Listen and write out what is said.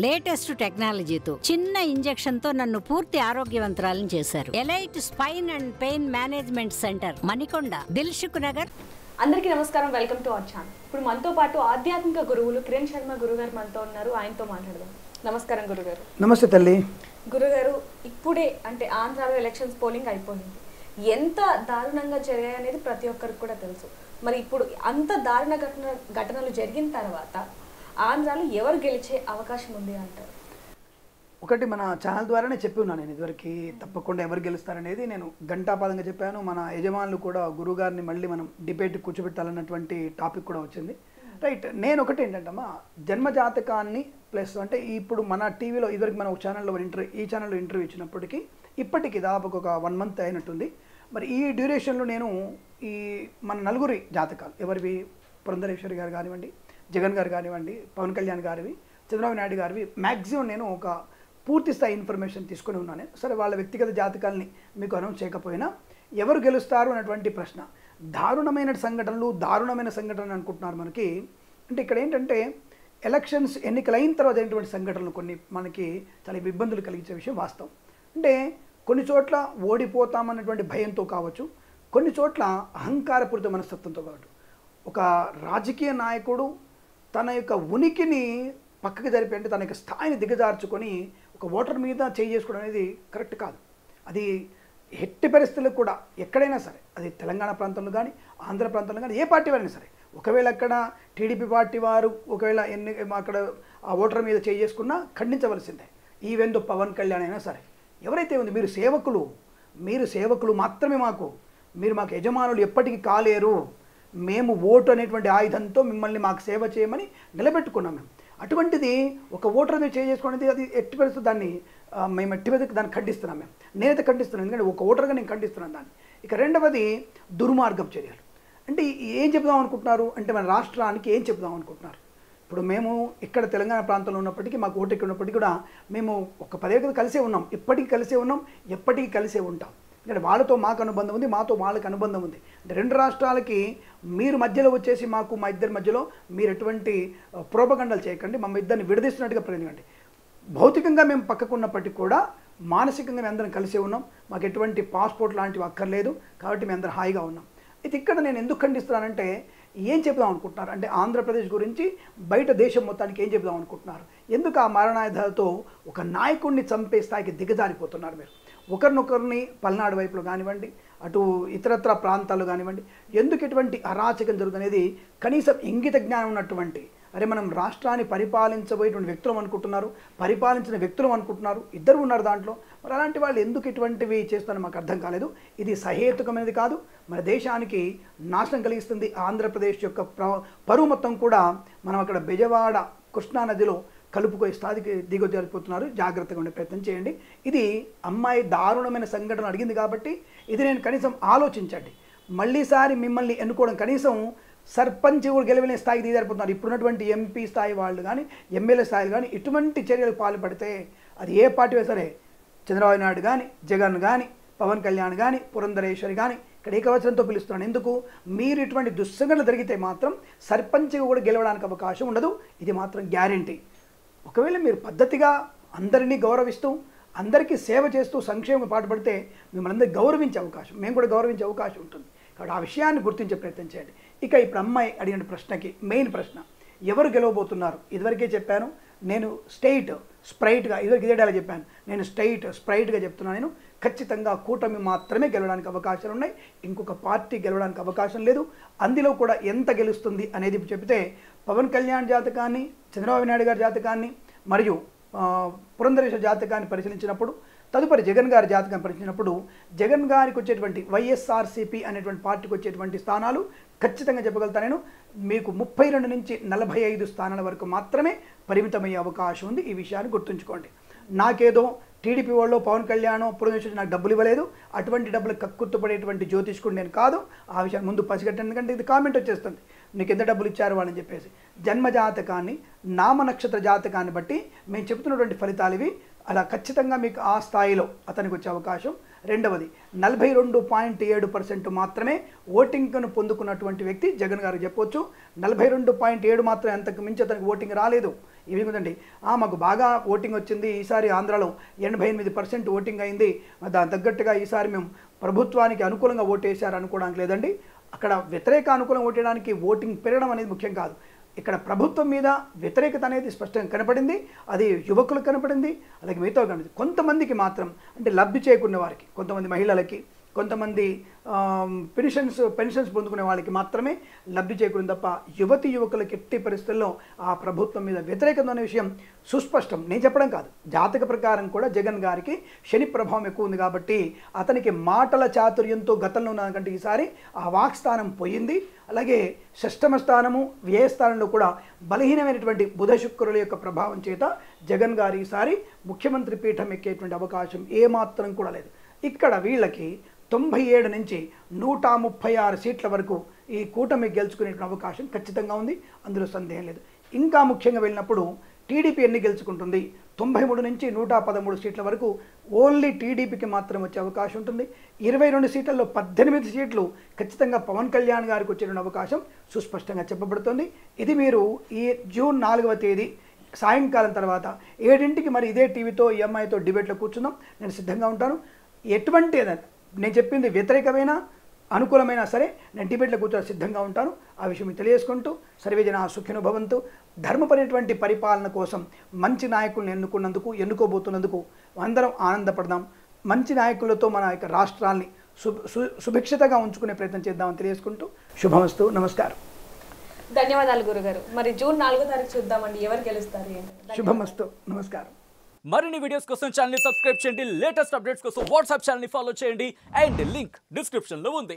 Latest టెక్నాలజీతో చిన్న injection తో నన్ను పూర్తి ఆరోగ్యవంతురాలను చేశారు. Elite spine and pain management centre, Manikonda, Dilsukh Nagar. అందరికీ నమస్కారం, వెల్కమ్ టు అవర్ ఛానల్. ఇప్పుడు మనతో పాటు ఆధ్యాత్మిక గురువులు కిరణ్ శర్మ గురుగారు మనతో ఉన్నారు. ఆయనతో మాట్లాడదాం. నమస్కారం గురుగారు. నమస్తే తల్లి. గురుగారు, ఇప్పుడే అంటే ఆంధ్రాలో ఎలక్షన్స్ పోలింగ్ అయిపోయింది. ఎంత దారుణంగా జరిగాయి అనేది ప్రతి ఒక్కరికి కూడా తెలుసు. మరి ఇప్పుడు అంత దారుణ ఘటనలు జరిగిన తర్వాత ఆంధ్రాలో ఎవరు గెలిచే అవకాశం ఉంది అంటారు? ఒకటి మన ఛానల్ ద్వారానే చెప్పి ఉన్నాను నేను ఇదివరకు, తప్పకుండా ఎవరు గెలుస్తారనేది నేను గంటాపాదంగా చెప్పాను. మన యజమానులు కూడా గురుగారిని మళ్ళీ మనం డిబేట్ కూర్చోబెట్టాలన్నటువంటి టాపిక్ కూడా వచ్చింది. రైట్. నేను ఒకటి ఏంటంటమ్మా, జన్మజాతకాన్ని ప్లస్ అంటే ఇప్పుడు మన టీవీలో ఇదివరకు మన ఒక ఛానల్లో ఈ ఛానల్లో ఇంటర్వ్యూ ఇచ్చినప్పటికీ ఇప్పటికి దాదాపు ఒక 1 month అయినట్టుంది. మరి ఈ డ్యూరేషన్లో నేను ఈ మన నలుగురి జాతకాలు ఎవరివి, పురంధరేశ్వరి గారు కానివ్వండి, జగన్ గారు కానివ్వండి, పవన్ కళ్యాణ్ గారివి, చంద్రబాబు నాయుడు గారివి మ్యాక్సిమం నేను ఒక పూర్తి స్థాయి ఇన్ఫర్మేషన్ తీసుకొని ఉన్నాను. సరే, వాళ్ళ వ్యక్తిగత జాతకాలని మీకు అనౌన్స్ చేయకపోయినా ఎవరు గెలుస్తారు అన్నటువంటి ప్రశ్న, దారుణమైన సంఘటనలు అనుకుంటున్నారు మనకి. అంటే ఇక్కడ ఏంటంటే ఎలక్షన్స్ ఎన్నికలైన తర్వాత అయినటువంటి సంఘటనలు కొన్ని మనకి చాలా ఇబ్బందులు కలిగించే విషయం వాస్తవం. అంటే కొన్ని చోట్ల ఓడిపోతామన్నటువంటి భయంతో కావచ్చు, కొన్ని చోట్ల అహంకారపూరిత మనస్తత్వంతో కావచ్చు. ఒక రాజకీయ నాయకుడు తన యొక్క ఉనికిని పక్కకి జరిపి, అంటే తన యొక్క స్థాయిని దిగజార్చుకొని ఒక ఓటర్ మీద చేసుకోవడం అనేది కరెక్ట్ కాదు. అది ఎట్టి పరిస్థితులకు కూడా ఎక్కడైనా సరే, అది తెలంగాణ ప్రాంతంలో కానీ ఆంధ్ర ప్రాంతంలో కానీ ఏ పార్టీ వారైనా సరే, ఒకవేళ అక్కడ టీడీపీ పార్టీ వారు ఒకవేళ అక్కడ ఆ ఓటర్ మీద చేసుకున్నా ఖండించవలసిందే. ఈవెన్ దో పవన్ కళ్యాణ్ అయినా సరే, ఎవరైతే ఉంది, మీరు సేవకులు మాత్రమే మీరు మాకు యజమానులు ఎప్పటికీ కాలేరు. మేము ఓటు అనేటువంటి ఆయుధంతో మిమ్మల్ని మాకు సేవ చేయమని నిలబెట్టుకున్నాం మేము. అటువంటిది ఒక ఓటర్ మీద చేసుకునేది అది ఎట్టి పరిస్థితి మేము ఎట్టి పరిస్థితి దాన్ని ఖండిస్తున్నాం. నేనైతే ఖండిస్తున్నాను, ఎందుకంటే ఒక ఓటర్గా నేను ఖండిస్తున్నాను దాన్ని. ఇక రెండవది దుర్మార్గపు చర్యలు. అంటే ఏం చెప్దాం అనుకుంటున్నారు అంటే, మన రాష్ట్రానికి ఏం చెప్దాం అనుకుంటున్నారు? ఇప్పుడు మేము ఇక్కడ తెలంగాణ ప్రాంతంలో ఉన్నప్పటికీ, మాకు ఓటు ఇక్కడ ఉన్నప్పటికీ కూడా మేము ఒక 10 ఏళ్ళ కలిసే ఉన్నాం, ఇప్పటికీ కలిసే ఉన్నాం, ఎప్పటికీ కలిసే ఉంటాం. ఎందుకంటే వాళ్ళతో మాకు అనుబంధం ఉంది, మాతో వాళ్ళకి అనుబంధం ఉంది. అంటే రెండు రాష్ట్రాలకి మీరు మధ్యలో వచ్చేసి మా ఇద్దరి మధ్యలో మీరు ఎటువంటి ప్రోపగండాలు చేయకండి, మా ఇద్దరిని విడదీస్తున్నట్టుగా ప్రయత్నించండి. భౌతికంగా మేము పక్కకు ఉన్నప్పటికీ కూడా మానసికంగా మేము అందరం కలిసే ఉన్నాం, మాకు ఎటువంటి పాస్పోర్ట్ లాంటివి అక్కర్లేదు, కాబట్టి మేము అందరం హాయిగా ఉన్నాం. అయితే ఇక్కడ నేను ఎందుకు ఖండిస్తున్నానంటే, ఏం చెప్దాం అనుకుంటున్నారు అంటే ఆంధ్రప్రదేశ్ గురించి బయట దేశం మొత్తానికి ఏం చెప్దాం అనుకుంటున్నారు? ఎందుకు ఆ మారణాయుధాలతో ఒక నాయకుడిని చంపే స్థాయికి దిగజారిపోతున్నారు మీరు? ఒకరినొకరిని పల్నాడు వైపులో కానివ్వండి, అటు ఇతరత్ర ప్రాంతాలు కానివ్వండి, ఎందుకు ఎటువంటి అరాచకం జరుగుతున్నది కనీసం ఇంగిత జ్ఞానం ఉన్నటువంటి, అరే మనం రాష్ట్రాన్ని పరిపాలించబోయేటువంటి వ్యక్తులు అనుకుంటున్నారు, పరిపాలించిన వ్యక్తులు అనుకుంటున్నారు, ఇద్దరు ఉన్నారు దాంట్లో. మరి అలాంటి వాళ్ళు ఎందుకు ఇటువంటివి చేస్తారో మాకు అర్థం కాలేదు. ఇది సహేతుకమైనది కాదు, మన దేశానికి నాశనం కలిగిస్తుంది. ఆంధ్రప్రదేశ్ యొక్క పరువు మొత్తం కూడా మనం అక్కడ బెజవాడ కృష్ణానదిలో కలుపుకొని స్థాయికి దిగజారిపోతున్నారు. జాగ్రత్తగా ఉండే ప్రయత్నం చేయండి. ఇది అమ్మాయి దారుణమైన సంఘటన అడిగింది కాబట్టి ఇది నేను కనీసం ఆలోచించండి. మళ్ళీసారి మిమ్మల్ని ఎన్నుకోవడం, కనీసం సర్పంచ్ కూడా గెలవలేని స్థాయికి దిగజారిపోతున్నారు. ఇప్పుడున్నటువంటి ఎంపీ స్థాయి వాళ్ళు కానీ ఎమ్మెల్యే స్థాయిలు కానీ ఇటువంటి చర్యలకు పాల్పడితే అది ఏ పార్టీ సరే, చంద్రబాబు నాయుడు కానీ, జగన్ కానీ, పవన్ కళ్యాణ్ కానీ, పురంధరేశ్వరి కానీ, ఇక్కడ ఏకవచనంతో పిలుస్తున్నాను. ఎందుకు? మీరు ఇటువంటి దుస్సంఘటనలు జరిగితే మాత్రం సర్పంచ్గా కూడా గెలవడానికి అవకాశం ఉండదు. ఇది మాత్రం గ్యారెంటీ. ఒకవేళ మీరు పద్ధతిగా అందరినీ గౌరవిస్తూ అందరికీ సేవ చేస్తూ సంక్షేమం పాటుపడితే మిమ్మల్ని అందరికీ గౌరవించే అవకాశం, మేము కూడా గౌరవించే అవకాశం ఉంటుంది. కాబట్టి ఆ విషయాన్ని గుర్తించే ప్రయత్నం చేయండి. ఇక ఇప్పుడు అమ్మాయి అడిగిన ప్రశ్నకి మెయిన్ ప్రశ్న, ఎవరు గెలవబోతున్నారు? ఇదివరకే చెప్పాను, నేను స్ప్రైట్గా ఇదివరకు ఇదే డైలాగ్ చెప్పాను, నేను స్ప్రైట్గా చెప్తున్నాను. నేను ఖచ్చితంగా కూటమి మాత్రమే గెలవడానికి అవకాశాలు ఉన్నాయి, ఇంకొక పార్టీ గెలవడానికి అవకాశం లేదు. అందులో కూడా ఎంత గెలుస్తుంది అనేది చెబితే, పవన్ కళ్యాణ్ జాతకాన్ని, చంద్రబాబు నాయుడు గారి జాతకాన్ని మరియు పురంధరేశ్వరి జాతకాన్ని పరిశీలించినప్పుడు, తదుపరి జగన్ గారి జాతకాన్ని పరిశీలించినప్పుడు, జగన్ గారికి వచ్చేటువంటి వైఎస్ఆర్సీపీ అనేటువంటి పార్టీకి వచ్చేటువంటి స్థానాలు ఖచ్చితంగా చెప్పగలుగుతాను నేను, మీకు 32 నుంచి 45 స్థానాల వరకు మాత్రమే పరిమితమయ్యే అవకాశం ఉంది. ఈ విషయాన్ని గుర్తుంచుకోండి. నాకేదో టీడీపీ వాళ్ళు పవన్ కళ్యాణ్ పురంధరేశ్వరి నాకు డబ్బులు ఇవ్వలేదు, అటువంటి డబ్బులు కక్కుర్తుపడేటువంటి జ్యోతిష్కుడు నేను కాదు. ఆ విషయాన్ని ముందు పసిగట్టండి, ఎందుకంటే ఇది కామెంట్ వచ్చేస్తుంది, నీకు ఎంత డబ్బులు ఇచ్చారు వాళ్ళని చెప్పేసి. జన్మ జాతకాన్ని, నామ నక్షత్ర జాతకాన్ని బట్టి మేము చెబుతున్నటువంటి ఫలితాలు ఇవి. అలా ఖచ్చితంగా మీకు ఆ స్థాయిలో అతనికి వచ్చే అవకాశం రెండవది 42.7% మాత్రమే ఓటింగ్ను పొందుకున్నటువంటి వ్యక్తి జగన్ గారు చెప్పొచ్చు. 42.7 మాత్రం అంతకు మించి అతనికి ఓటింగ్ రాలేదు. ఇవి కదండి మాకు బాగా ఓటింగ్ వచ్చింది, ఈసారి ఆంధ్రాలో 88% ఓటింగ్ అయింది, దాని తగ్గట్టుగా ఈసారి మేము ప్రభుత్వానికి అనుకూలంగా ఓటేశారు అనుకోవడానికి లేదండి. అక్కడ వ్యతిరేక అనుకూలంగా ఓటేయడానికి ఓటింగ్ పెరగడం అనేది ముఖ్యం కాదు. ఇక్కడ ప్రభుత్వం మీద వ్యతిరేకత అనేది స్పష్టంగా కనపడింది. అది యువకులకు కనపడింది, అలాగే మిగతా కనపడింది. కొంతమందికి మాత్రం అంటే లబ్ధి చేకూరిన వారికి, కొంతమంది మహిళలకి, కొంతమంది పెన్షన్స్ పొందుకునే వాళ్ళకి మాత్రమే లబ్ధి చేకూరింది తప్ప యువతి యువకులకి ఎట్టి పరిస్థితుల్లో ఆ ప్రభుత్వం మీద వ్యతిరేకత అనే విషయం సుస్పష్టం. నేను చెప్పడం కాదు, జాతక ప్రకారం కూడా జగన్ గారికి శని ప్రభావం ఎక్కువ ఉంది కాబట్టి అతనికి మాటల చాతుర్యంతో గతంలో ఉన్నకంటే ఈసారి ఆ వాక్స్థానం పోయింది. అలాగే షష్టమ స్థానము వ్యయస్థానంలో కూడా బలహీనమైనటువంటి బుధ శుక్రుల యొక్క ప్రభావం చేత జగన్ గారు ఈసారి ముఖ్యమంత్రి పీఠం ఎక్కేటువంటి అవకాశం ఏమాత్రం కూడా లేదు. ఇక్కడ వీళ్ళకి 97 నుంచి 136 సీట్ల వరకు ఈ కూటమి గెలుచుకునే అవకాశం ఖచ్చితంగా ఉంది, అందులో సందేహం లేదు. ఇంకా ముఖ్యంగా వెళ్ళినప్పుడు టీడీపీ ఎన్ని గెలుచుకుంటుంది, 93 నుంచి 113 సీట్ల వరకు ఓన్లీ టీడీపీకి మాత్రం వచ్చే అవకాశం ఉంటుంది. 22 సీట్లలో 18 సీట్లు ఖచ్చితంగా పవన్ కళ్యాణ్ గారికి వచ్చే అవకాశం సుస్పష్టంగా చెప్పబడుతుంది. ఇది మీరు ఈ జూన్ 4వ తేదీ సాయంకాలం తర్వాత 7ంటికి మరి ఇదే టీవీతో ఈ అమ్మాయితో డిబేట్లో కూర్చుందాం. నేను సిద్ధంగా ఉంటాను. ఎటువంటి నేను చెప్పింది వ్యతిరేకమైన అనుకూలమైనా సరే నేను డిబేట్లో కూర్చొని సిద్ధంగా ఉంటాను. ఆ విషయం తెలియజేసుకుంటూ సర్వే జన సుఖినో భవంతు. ధర్మపరమైనటువంటి పరిపాలన కోసం మంచి నాయకులను ఎన్నుకోబోతున్నందుకు అందరం ఆనందపడదాం. మంచి నాయకులతో మన యొక్క రాష్ట్రాన్ని సుభిక్షితంగా ఉంచుకునే ప్రయత్నం చేద్దామని తెలియజేసుకుంటూ శుభమస్తు. నమస్కారం. ధన్యవాదాలు గురుగారు. మరి జూన్ 4వ తారీఖు చూద్దామండి ఎవరు గెలుస్తారు. శుభమస్తు. నమస్కారం. మరిన్ని వీడియోస్ కోసం ఛానల్ ని సబ్స్క్రైబ్ చేయండి, లేటెస్ట్ అప్డేట్స్ కోసం వాట్సాప్ ఛానల్ ని ఫాలో చేయండి అండ్ లింక్ డిస్క్రిప్షన్ లో ఉంది.